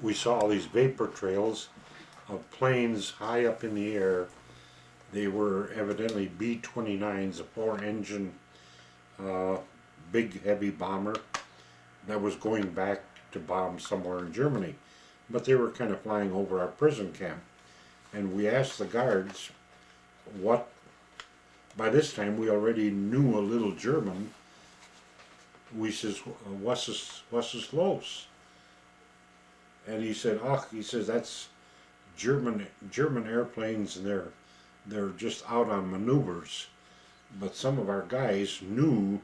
we saw all these vapor trails of planes high up in the air. They were evidently B-29s, a four-engine big heavy bomber that was going back to bomb somewhere in Germany. But they were kind of flying over our prison camp. And we asked the guards what, by this time we already knew a little German. We says, was ist los? And he said, ach, he says, that's German airplanes, and they're just out on maneuvers. But some of our guys knew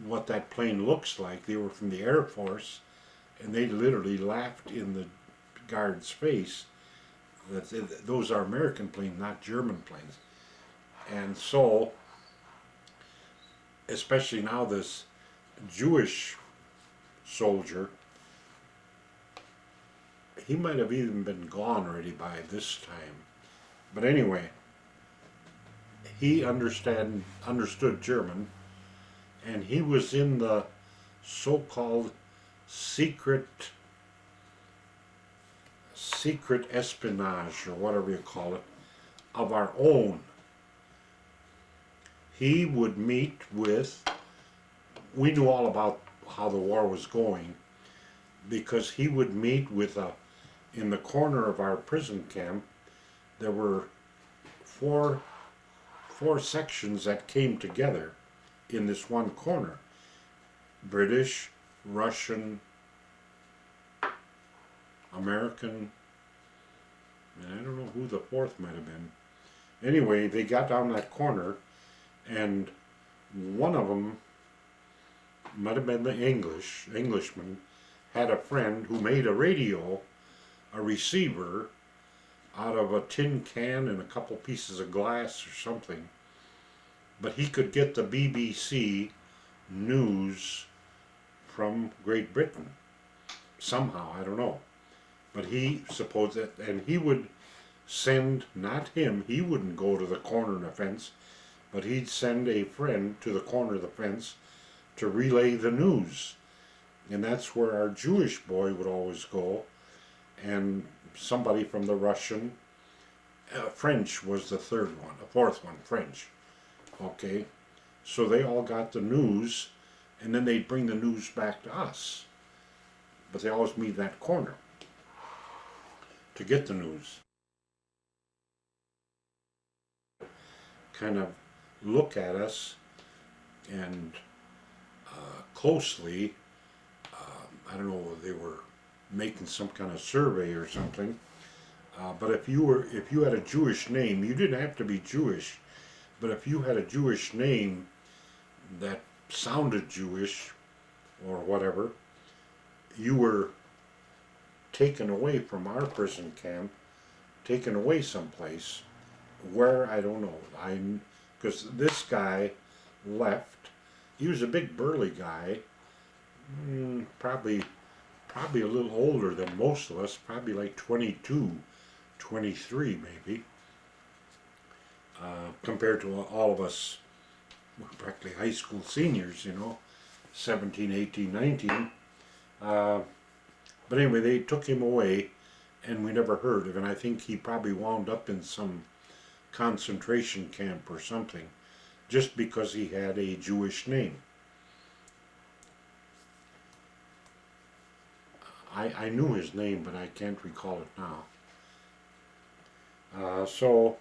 what that plane looks like. They were from the Air Force, and they literally laughed in the guard's face that those are American planes, not German planes. And so, especially now, this Jewish soldier, he might have even been gone already by this time. But anyway, he understood German, and he was in the so-called secret espionage, or whatever you call it, of our own. He would meet with, we knew all about how the war was going, because he would meet with in the corner of our prison camp, there were four sections that came together in this one corner. British, Russian, American, and I don't know who the fourth might have been. Anyway, they got down that corner, and one of them might have been the Englishman, had a friend who made a radio, a receiver, out of a tin can and a couple pieces of glass or something. But he could get the BBC news from Great Britain somehow, I don't know. But he supposed that, and he would send, not him, he wouldn't go to the corner of the fence, but he'd send a friend to the corner of the fence to relay the news. And that's where our Jewish boy would always go, and somebody from the Russian, French was the fourth one, French. Okay, so they all got the news, and then they'd bring the news back to us. But they always meet that corner to get the news. Kind of look at us and closely, I don't know, they were making some kind of survey or something. But if you had a Jewish name, you didn't have to be Jewish, but if you had a Jewish name that sounded Jewish or whatever, you were taken away from our prison camp, taken away someplace, where, I don't know, because this guy left. He was a big burly guy, probably a little older than most of us, probably like 22, 23 maybe, compared to all of us, we're practically high school seniors, 17, 18, 19. But anyway, they took him away, and we never heard of him. And I think he probably wound up in some concentration camp or something, just because he had a Jewish name. I knew his name, but I can't recall it now. So,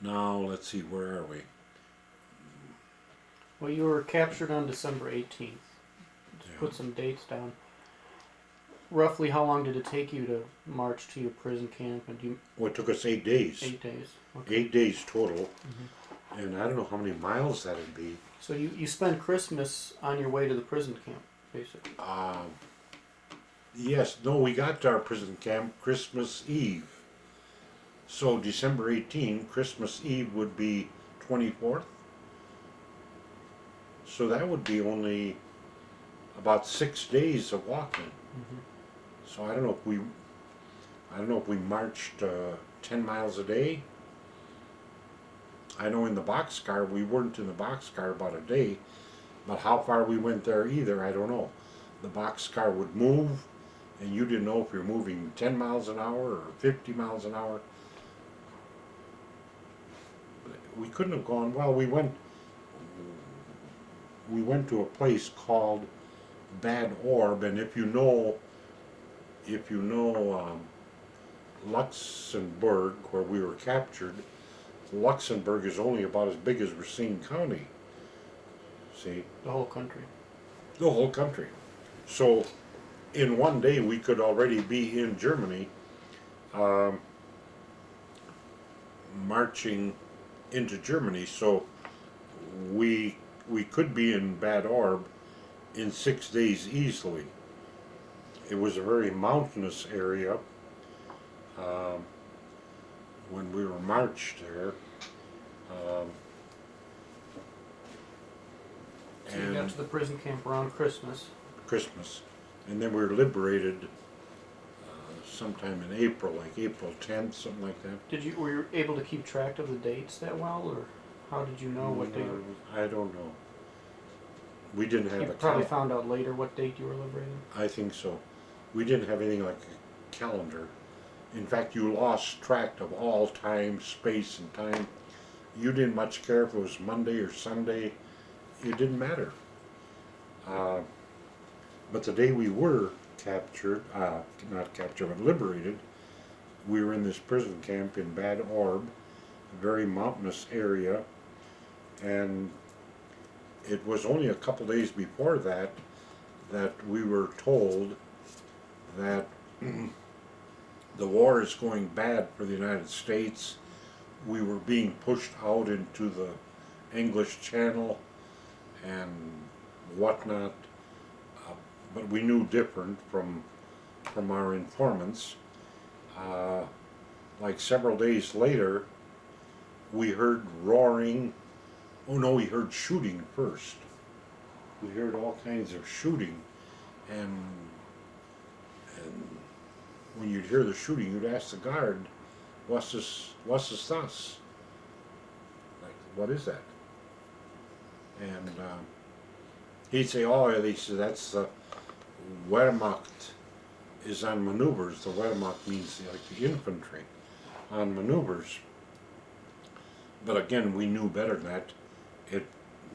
now let's see, where are we? Well, you were captured on December 18th. Just Yeah. put some dates down. Roughly how long did it take you to march to your prison camp? And Well, it took us 8 days. 8 days. Okay. 8 days total. And I don't know how many miles that'd be. So you spent Christmas on your way to the prison camp, basically. Yes, no, we got to our prison camp Christmas Eve. So December 18, Christmas Eve would be 24th. So that would be only about 6 days of walking. So I don't know if we marched 10 miles a day. I know in the boxcar, we weren't in the boxcar about a day, but how far we went there either, I don't know. The boxcar would move, and you didn't know if you're moving 10 miles an hour or 50 miles an hour. We couldn't have gone, well, we went to a place called Bad Orb, and if you know Luxembourg, where we were captured, Luxembourg is only about as big as Racine County. See? The whole country. The whole country. So in one day we could already be in Germany, marching into Germany. So we could be in Bad Orb in 6 days easily. It was a very mountainous area when we were marched there. So you got to the prison camp around Christmas. Christmas, and then we were liberated sometime in April, like April 10th, something like that. Were you able to keep track of the dates that well, or how did you know what date? I don't know. We didn't have You a probably found out later what date you were liberated. I think so. We didn't have anything like a calendar. In fact, you lost track of all time, space, and time. You didn't much care if it was Monday or Sunday. It didn't matter. But the day we were captured, not captured, but liberated, we were in this prison camp in Bad Orb, a very mountainous area, and it was only a couple days before that we were told that the war is going bad for the United States. We were being pushed out into the English Channel and whatnot, but we knew different from our informants. Like several days later, we heard roaring. Oh no, we heard shooting first. We heard all kinds of shooting, and when you'd hear the shooting, you'd ask the guard, "What's this? What's this? Thus?" Like, what is that? And he'd say, "Oh, yeah," he said, "That's the Wehrmacht is on maneuvers." The Wehrmacht means like the infantry on maneuvers. But again, we knew better than that.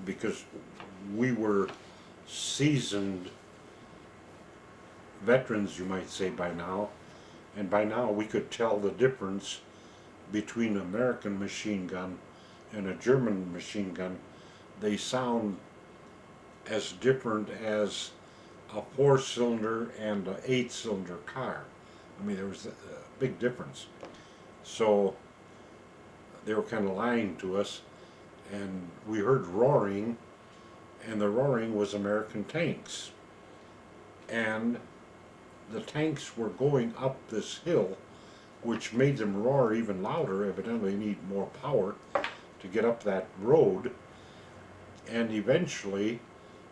Because we were seasoned veterans, you might say, by now, and by now we could tell the difference between an American machine gun and a German machine gun. They sound as different as a 4-cylinder and an 8-cylinder car. I mean, there was a big difference. So they were kind of lying to us, and we heard roaring, and the roaring was American tanks. And the tanks were going up this hill, which made them roar even louder. Evidently they need more power to get up that road. And eventually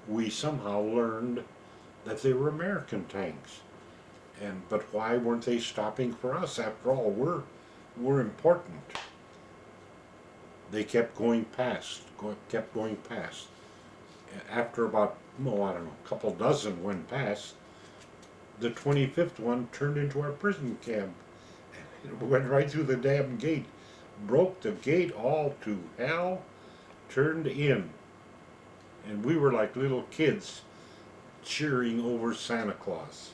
we somehow learned that they were American tanks. But why weren't they stopping for us? After all, we're important. They kept going past. After about, I don't know, a couple dozen went past, the 25th one turned into our prison camp. It went right through the damn gate, broke the gate all to hell, turned in. And we were like little kids cheering over Santa Claus.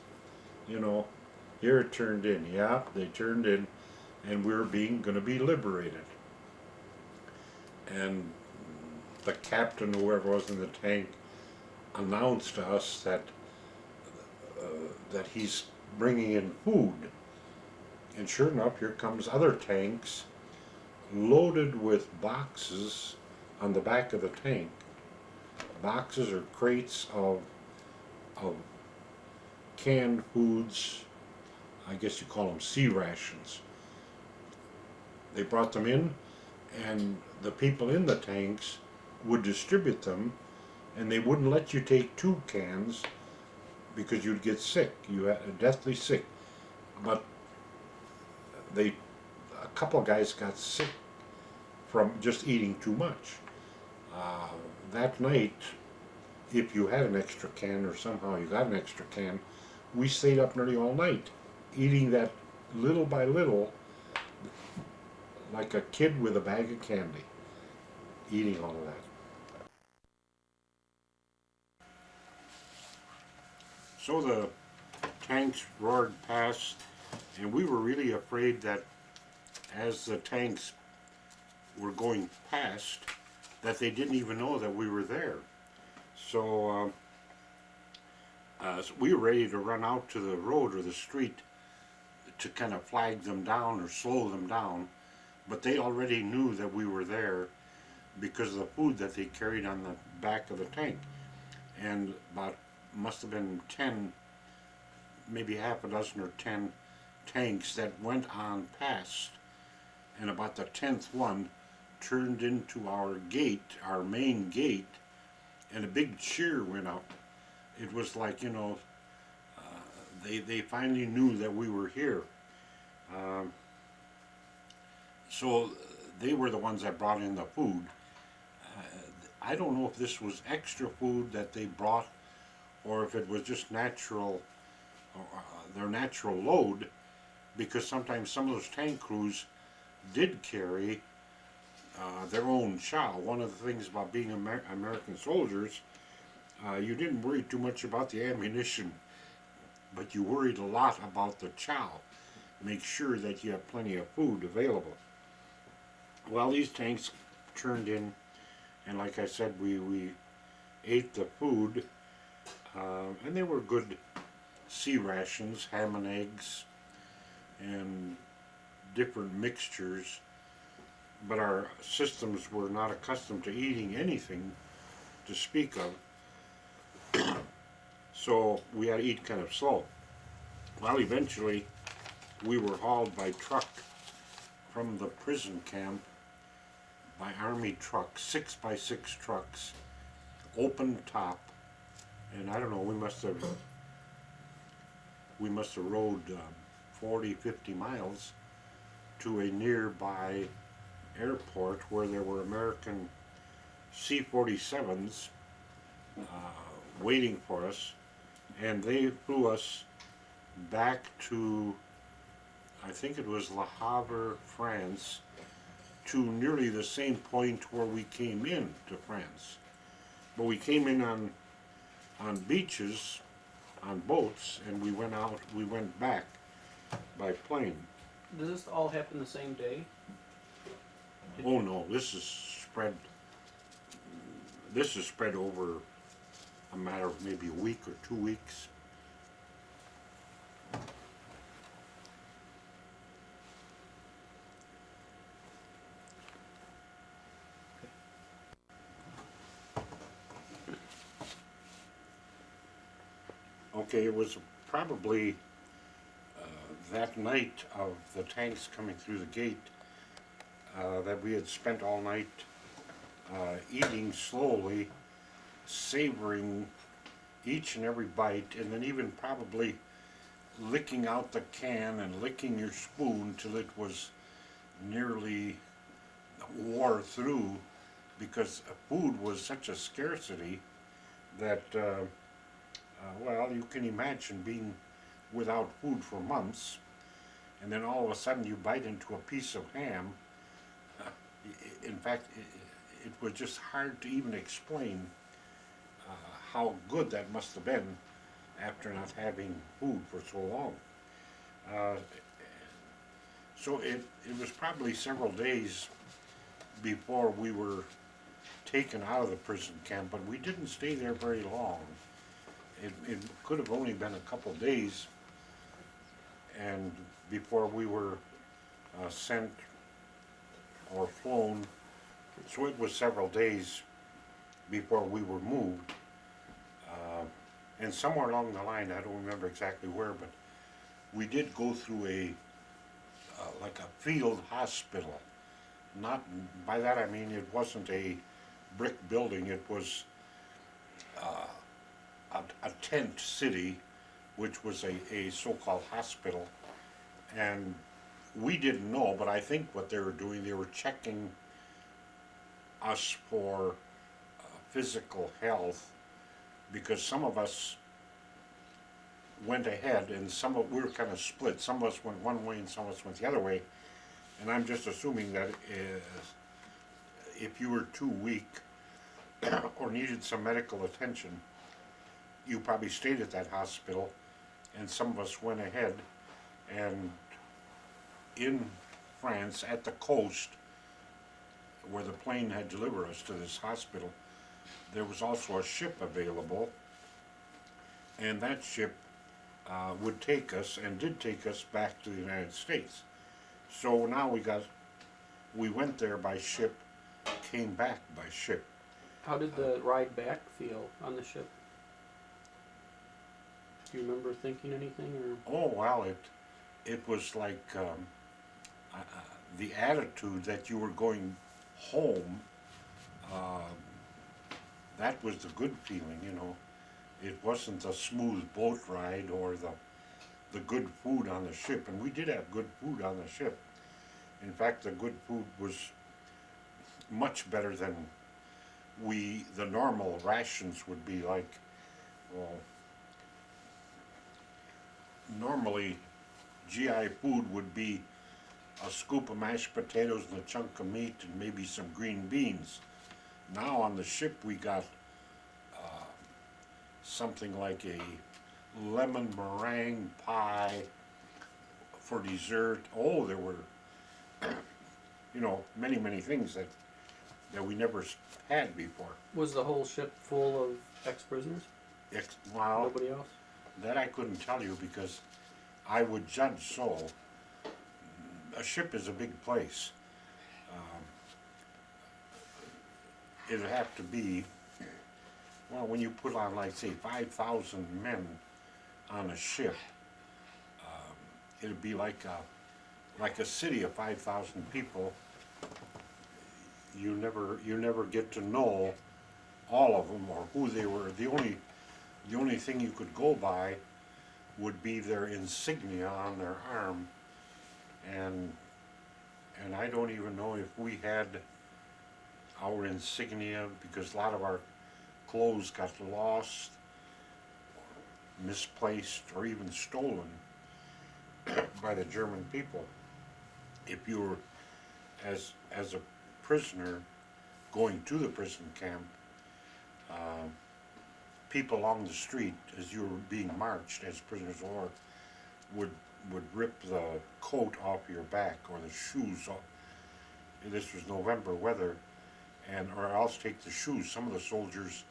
You know, here it turned in. Yeah, they turned in, and we were gonna be liberated. And the captain, whoever was in the tank, announced to us that he's bringing in food. And sure enough, here comes other tanks loaded with boxes on the back of the tank. Boxes or crates of canned foods. I guess you call them sea rations. They brought them in, and the people in the tanks would distribute them, and they wouldn't let you take 2 cans because you'd get sick. You had deathly sick. But a couple of guys got sick from just eating too much. That night, if you had an extra can, or somehow you got an extra can, we stayed up nearly all night, eating that little by little, like a kid with a bag of candy, eating all of that. So the tanks roared past, and we were really afraid that as the tanks were going past, that they didn't even know that we were there. So, so we were ready to run out to the road or the street to kind of flag them down or slow them down, but they already knew that we were there because of the food that they carried on the back of the tank. And about, must have been 10, maybe half a dozen or 10 tanks that went on past, and about the 10th one turned into our gate, our main gate, and a big cheer went up. It was like, you know, they finally knew that we were here. So they were the ones that brought in the food. I don't know if this was extra food that they brought or if it was just natural, their natural load, because sometimes some of those tank crews did carry their own chow. One of the things about being American soldiers, you didn't worry too much about the ammunition, but you worried a lot about the chow. Make sure that you have plenty of food available. Well, these tanks turned in, and like I said, we ate the food, and they were good sea rations, ham and eggs, and different mixtures, but our systems were not accustomed to eating anything to speak of, so we had to eat kind of slow. Well, eventually we were hauled by truck from the prison camp by Army trucks, 6x6 trucks, open top, and I don't know, we must have rode 40, 50 miles to a nearby airport where there were American C-47s waiting for us, and they flew us back to, I think it was Le Havre, France, to nearly the same point where we came in to France. But we came in on beaches, on boats, and we went back by plane. Does this all happen the same day? Oh no, this is spread over a matter of maybe a week or 2 weeks. Okay, it was probably that night of the tanks coming through the gate that we had spent all night eating slowly, savoring each and every bite, and then even probably licking out the can and licking your spoon till it was nearly wore through, because food was such a scarcity that well, you can imagine being without food for months, and then all of a sudden you bite into a piece of ham. In fact, it was just hard to even explain how good that must have been after not having food for so long. So it was probably several days before we were taken out of the prison camp, but we didn't stay there very long. It could have only been a couple days, and before we were sent or flown, so it was several days before we were moved. And somewhere along the line, I don't remember exactly where, but we did go through a like a field hospital. Not, by that I mean it wasn't a brick building, it was a tent city, which was a so-called hospital. And we didn't know, but I think what they were doing, they were checking us for physical health, because some of us went ahead, and we were kind of split. Some of us went one way and some of us went the other way. And I'm just assuming that if you were too weak or needed some medical attention, you probably stayed at that hospital, and some of us went ahead, and in France, at the coast, where the plane had delivered us to this hospital, there was also a ship available, and that ship would take us, and did take us, back to the United States. So now we went there by ship, came back by ship. How did the ride back feel on the ship? Do you remember thinking anything, or? Oh, well, it was like the attitude that you were going home, that was the good feeling, you know. It wasn't a smooth boat ride or the good food on the ship, and we did have good food on the ship. In fact, the good food was much better than the normal rations would be like. Well, normally GI food would be a scoop of mashed potatoes and a chunk of meat and maybe some green beans. Now on the ship we got something like a lemon meringue pie for dessert. Oh, there were, you know, many things that we never had before. Was the whole ship full of ex-prisoners? Wow, Nobody else? that I couldn't tell you because I would judge so. A ship is a big place. It'd have to be, well, when you put on, like, say, 5,000 men on a ship, it'd be like a city of 5,000 people. You never get to know all of them or who they were. The only thing you could go by would be their insignia on their arm, and I don't even know if we had our insignia, because a lot of our clothes got lost, misplaced, or even stolen by the German people. If you were as a prisoner going to the prison camp, people along the street, as you were being marched as prisoners of war, would rip the coat off your back or the shoes off. This was November weather, or else take the shoes. Some of the soldiers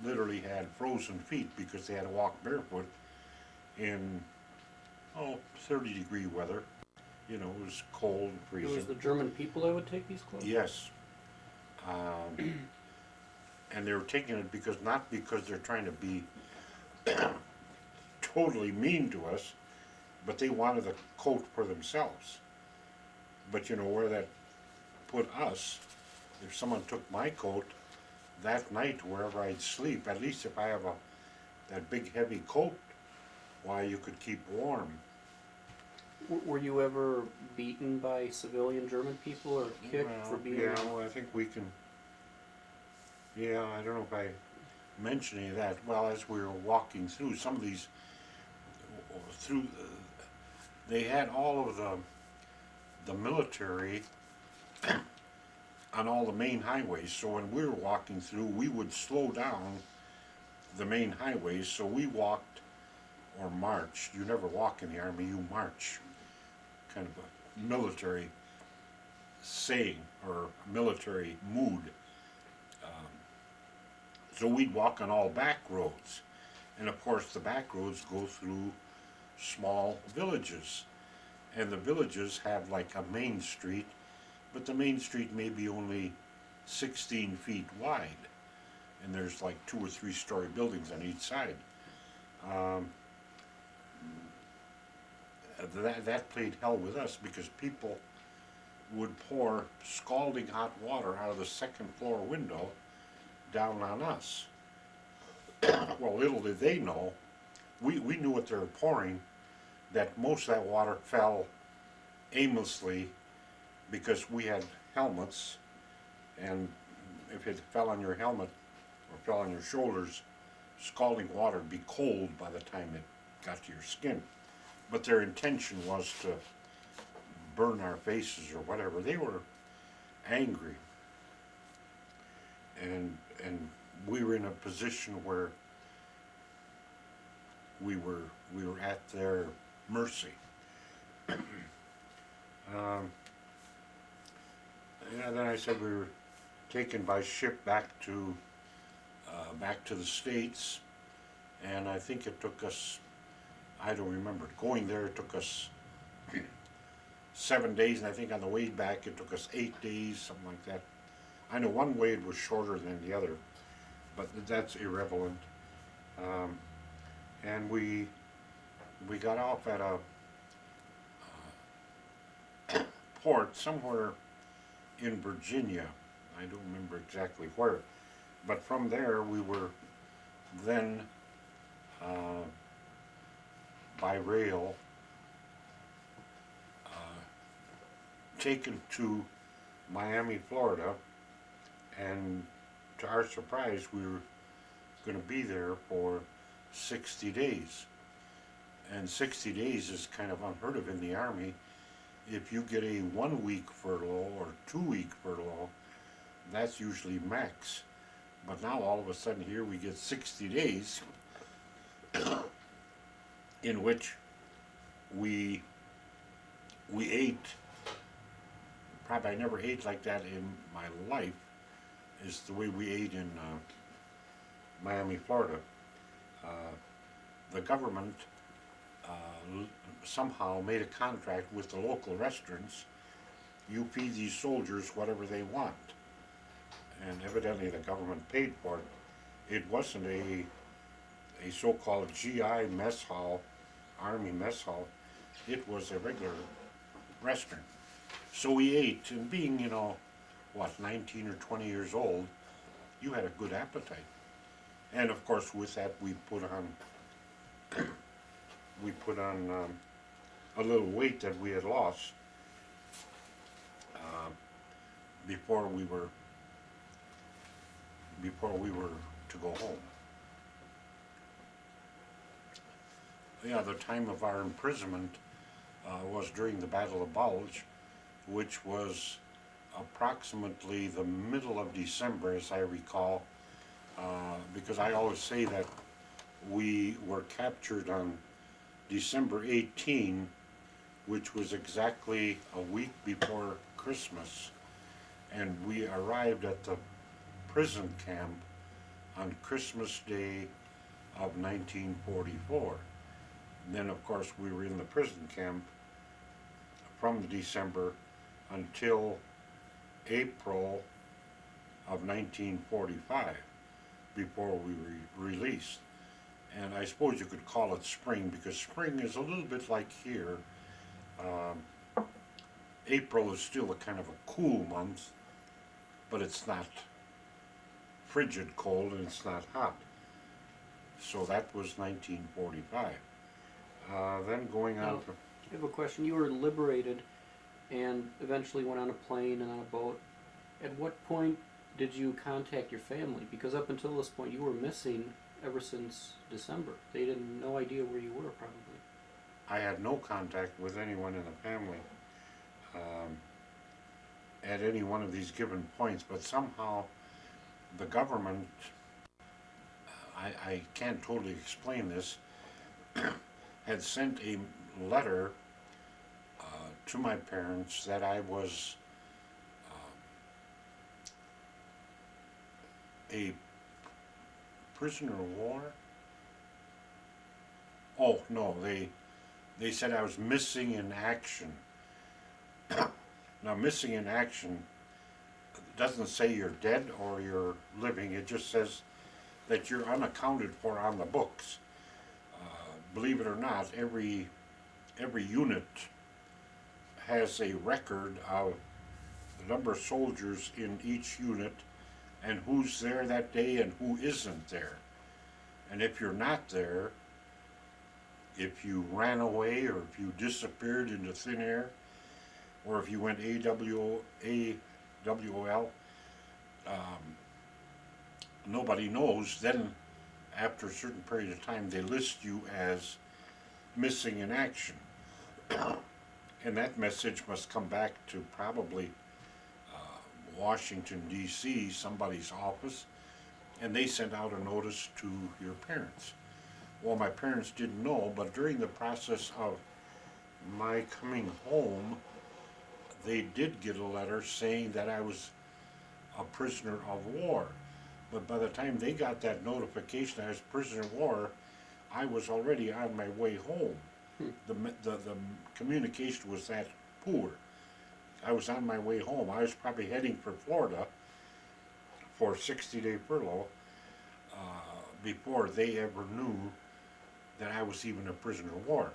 literally had frozen feet because they had to walk barefoot in 30-degree weather. You know, it was cold and freezing. It was the German people that would take these clothes? Yes. And they were taking it not because they're trying to be totally mean to us, but they wanted a coat for themselves. But you know where that put us, if someone took my coat that night wherever I'd sleep, at least if I have that big heavy coat, why, you could keep warm. Were you ever beaten by civilian German people or kicked for being? Yeah, well, I think we can. Yeah, I don't know if I mentioned any of that. Well, as we were walking through some of these, they had all of the military on all the main highways. So when we were walking through, we would slow down the main highways. So we walked or marched. You never walk in the army, you march. Kind of a military saying or military mood. So we'd walk on all back roads. And of course the back roads go through small villages. And the villages have like a main street, but the main street may be only 16 feet wide. And there's like 2 or 3 story buildings on each side. That played hell with us because people would pour scalding hot water out of the second floor window down on us. Well, little did they know, we knew what they were pouring, that most of that water fell aimlessly because we had helmets, and if it fell on your helmet or fell on your shoulders, scalding water would be cold by the time it got to your skin. But their intention was to burn our faces or whatever. They were angry, and we were in a position where we were at their mercy. Yeah, then I said we were taken by ship back to the States, and I think it took us, I don't remember, going there it took us 7 days, and I think on the way back it took us 8 days, something like that. I know one way it was shorter than the other, but that's irrelevant. And we got off at a port somewhere in Virginia. I don't remember exactly where, but from there we were then by rail taken to Miami, Florida, and to our surprise we were going to be there for 60 days. And 60 days is kind of unheard of in the Army. If you get a 1 week furlough or 2 week furlough, that's usually max. But now all of a sudden here we get 60 days in which we ate, probably I never ate like that in my life, is the way we ate in Miami, Florida. The government somehow made a contract with the local restaurants. You feed these soldiers whatever they want. And evidently the government paid for it. It wasn't a so-called GI mess hall, Army mess hall. It was a regular restaurant. So we ate, and being, 19 or 20 years old, you had a good appetite. And of course with that we put on a little weight that we had lost before we were to go home. Yeah, the time of our imprisonment was during the Battle of Bulge, which was approximately the middle of December, as I recall, because I always say that we were captured on December 18, which was exactly a week before Christmas, and we arrived at the prison camp on Christmas Day of 1944. And then of course we were in the prison camp from December until April of 1945 before we were released. And I suppose you could call it spring, because spring is a little bit like here. April is still a kind of a cool month, but it's not frigid cold and it's not hot. So that was 1945. Then going on to... I have a question. You were liberated and eventually went on a plane and on a boat. At what point did you contact your family? Because up until this point you were missing ever since December. They didn't no idea where you were, probably. I had no contact with anyone in the family at any one of these given points, but somehow the government, I can't totally explain this, had sent a letter to my parents that I was a prisoner of war. Oh no, they said I was missing in action. Now missing in action doesn't say you're dead or you're living, it just says that you're unaccounted for on the books. Believe it or not, every unit has a record of the number of soldiers in each unit and who's there that day and who isn't there. And if you're not there, if you ran away or if you disappeared into thin air, or if you went AWOL, nobody knows. Then after a certain period of time they list you as missing in action. And that message must come back to probably Washington, D.C., somebody's office, and they sent out a notice to your parents. Well, my parents didn't know, but during the process of my coming home, they did get a letter saying that I was a prisoner of war. But by the time they got that notification I was a prisoner of war, I was already on my way home. The communication was that poor. I was on my way home. I was probably heading for Florida for 60-day furlough before they ever knew that I was even a prisoner of war.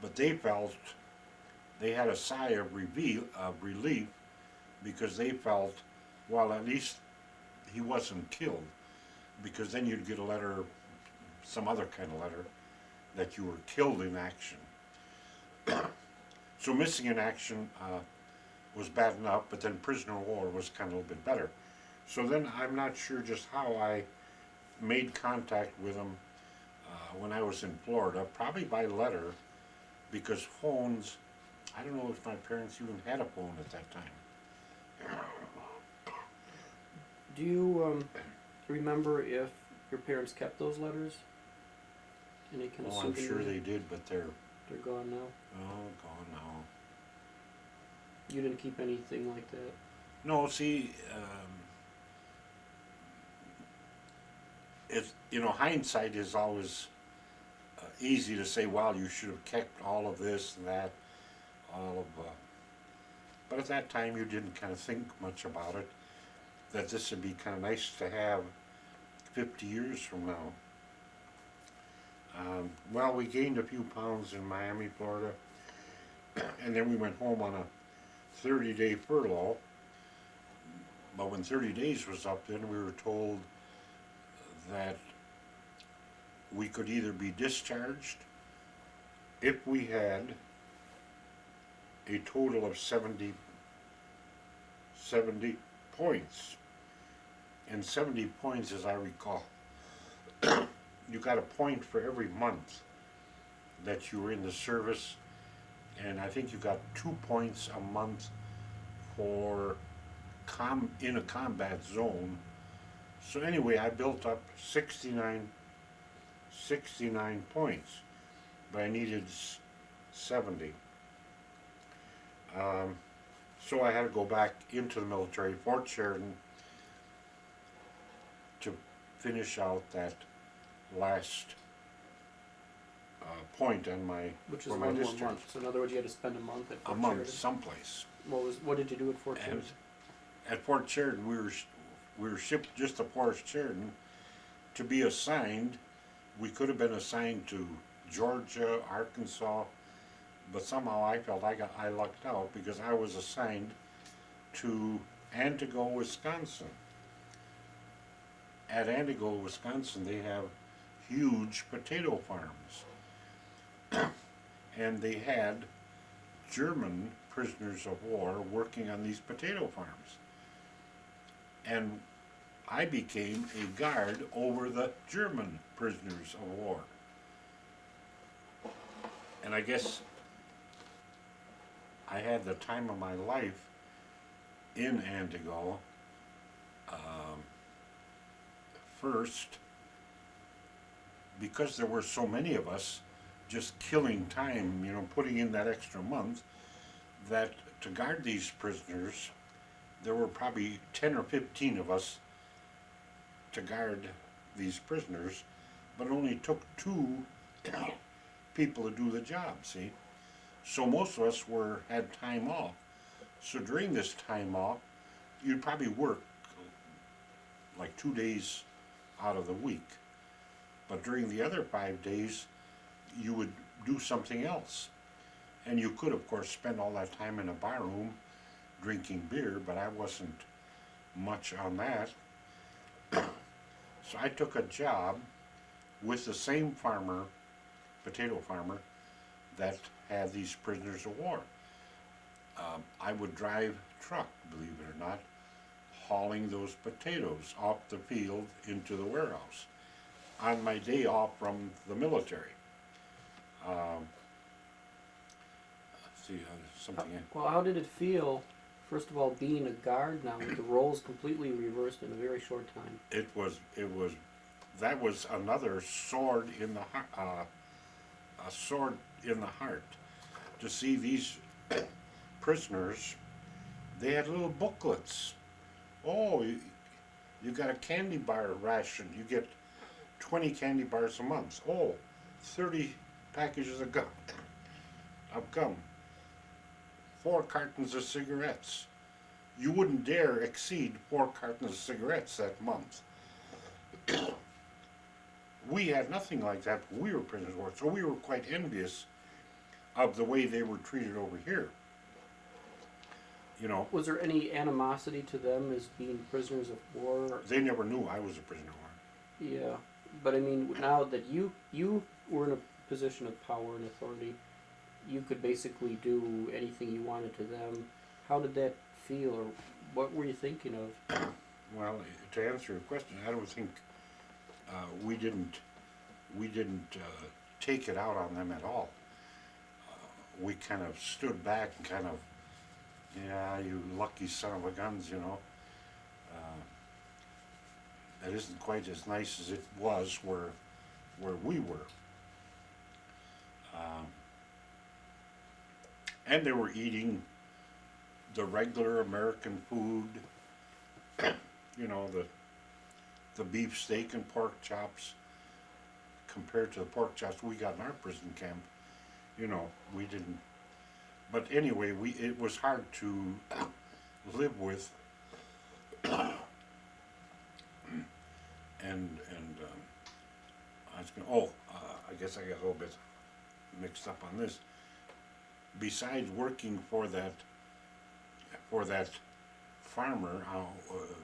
But they felt, they had a sigh of relief because they felt, well, at least he wasn't killed, because then you'd get a letter, some other kind of letter, that you were killed in action. So missing in action was bad enough, but then prisoner of war was kind of a little bit better. So then I'm not sure just how I made contact with him when I was in Florida, probably by letter, because phones, I don't know if my parents even had a phone at that time. Do you remember if your parents kept those letters? Any kind of Oh, I'm souvenir? sure they did, but they're gone now. gone now. You didn't keep anything like that? No, see, it's, you know, hindsight is always easy to say, well, you should have kept all of this and that, but at that time you didn't kind of think much about it, that this would be kind of nice to have 50 years from now. Well, we gained a few pounds in Miami, Florida, and then we went home on a 30-day furlough. But when 30 days was up, then we were told that we could either be discharged if we had a total of 70 points. And 70 points, as I recall, you got a point for every month that you were in the service, and I think you got 2 points a month for in a combat zone. So anyway, I built up 69 points, but I needed 70. So I had to go back into the military, Fort Sheridan, to finish out that last point on my, Which is for my one more discharge. month. So in other words, you had to spend a month at A Fort month Sheridan? someplace. What did you do at Fort And Sheridan? at Fort Sheridan, we were shipped just to Fort Sheridan to be assigned. We could have been assigned to Georgia, Arkansas, but somehow I felt I lucked out because I was assigned to Antigo, Wisconsin. At Antigo, Wisconsin, they have huge potato farms. And they had German prisoners of war working on these potato farms. And I became a guard over the German prisoners of war. And I guess I had the time of my life in Antigo. First, because there were so many of us just killing time, you know, putting in that extra month, that to guard these prisoners, there were probably 10 or 15 of us to guard these prisoners, but it only took 2 people to do the job, see? So most of us had time off. So during this time off, you'd probably work like 2 days out of the week. But during the other 5 days, you would do something else. And you could, of course, spend all that time in a bar room drinking beer, but I wasn't much on that. So I took a job with the same farmer, potato farmer, that had these prisoners of war. I would drive truck, believe it or not, hauling those potatoes off the field into the warehouse on my day off from the military. see, something. Well, how did it feel, first of all, being a guard now with the roles completely reversed in a very short time? It was. That was another sword in the a sword in the heart. To see these prisoners, they had little booklets. Oh, you got a candy bar ration. You get 20 candy bars a month. Oh, 30 packages of gum. 4 cartons of cigarettes. You wouldn't dare exceed 4 cartons of cigarettes that month. We had nothing like that when we were prisoners of war, so we were quite envious of the way they were treated over here. You know, Was there any animosity to them as being prisoners of war? they never knew I was a prisoner of war. Yeah, but I mean, now that you were in a position of power and authority, you could basically do anything you wanted to them. How did that feel, or what were you thinking of? Well, to answer your question, I don't think we didn't take it out on them at all. We kind of stood back and kind of, yeah, you lucky son of a guns, you know. That isn't quite as nice as it was where we were. And they were eating the regular American food, you know, the beef steak and pork chops, compared to the pork chops we got in our prison camp. You know, we didn't. But anyway, it was hard to live with, and I was going. I guess I got a little bit mixed up on this. Besides working for that farmer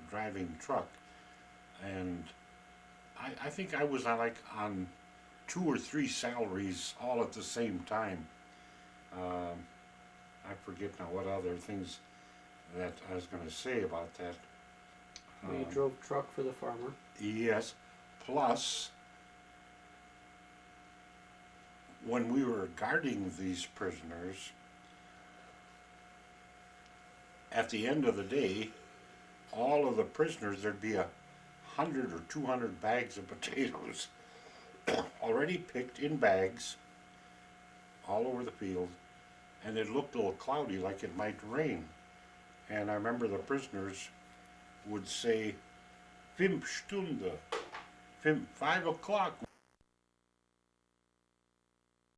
driving truck, and I think I was on 2 or 3 salaries all at the same time. I forget now what other things that I was going to say about that. You drove truck for the farmer. Yes, plus when we were guarding these prisoners, at the end of the day, all of the prisoners, there'd be 100 or 200 bags of potatoes already picked in bags all over the field, and it looked a little cloudy, like it might rain. And I remember the prisoners would say, 5 Stunde, 5 o'clock.